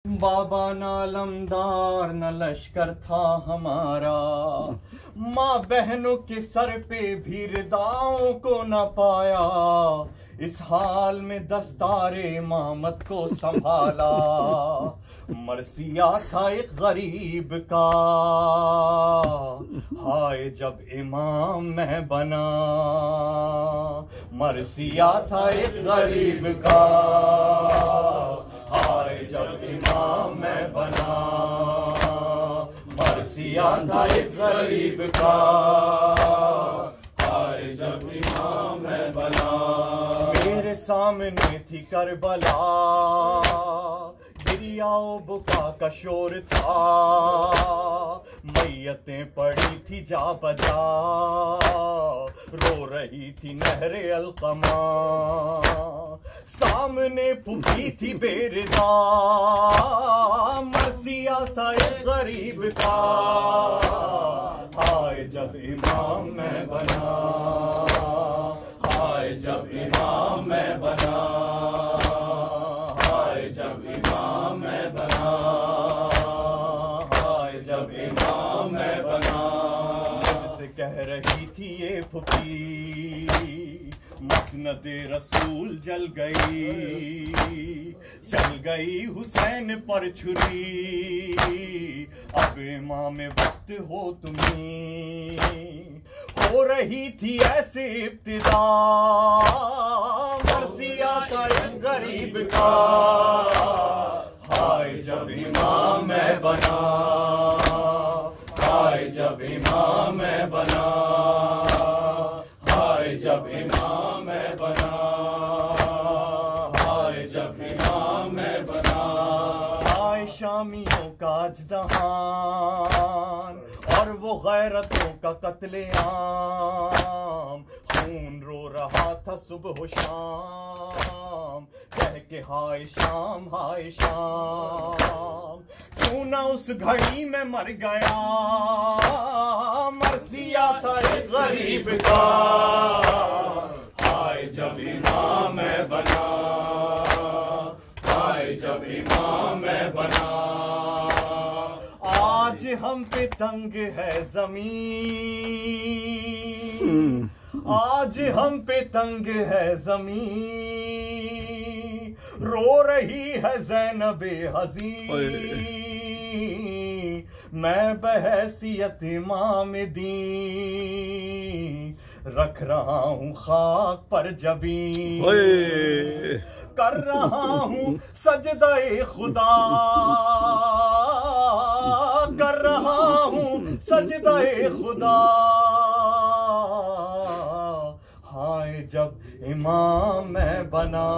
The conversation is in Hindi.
बाबा नालमदार न लश्कर था हमारा, माँ बहनों के सर पे भी रिदाओं को न पाया। इस हाल में दस्तारे मामत को संभाला, मरसिया था एक गरीब का, हाय जब इमाम मैं बना। मरसिया था एक गरीब का, हाय जब इमाम मैं बना। मरसिया था एक गरीब का, हाय जब इमाम मैं बना। मेरे सामने थी करबला, गिरियाओ बुका का शोर था, मैयतें पड़ी थी जा बजा, रो रही थी नहरे अलकमा। सामने फूकी थी बेरदा, मरसिया था एक गरीब का, हाय जब इमाम मैं बना। हाय जब इमाम मैं बना, हाय जब इमाम मैं बना, हाय जब इमाम मैं बना। मुझसे कह रही थी ये फुफी, मसनदे रसूल जल गई, चल गई हुसैन पर छुरी। अब इमाम वक्त हो तुम्हें, हो रही थी ऐसे इब्तिदा, मरसिया था एक गरीब का, हाय जब इमाम मैं बना। हाय जब इमाम मैं बना, हाय जब इमाम मैं बना, हाय जब इमाम मैं बना। हाय शामियों का अजदहान और वो गैरतों का कत्लेआम, खून रो रहा था सुबह शाम, कह के हाय शाम हाय शाम। क्यों ना उस घड़ी में मर गया, मरसिया था एक गरीब का, हाय जब इमाम मैं बना। हाय जब इमाम मैं बना। आज हम पे तंग है जमीन, आज हम पे तंग है जमीन, रो रही है ज़ैनबे हज़ीन। मैं बहैसियत इमाम दीन, रख रहा हूँ खाक पर जबीन, कर रहा हूँ सजदाए खुदा, कर रहा हूँ सजदाए खुदा, हाय जब इमाम मैं बना।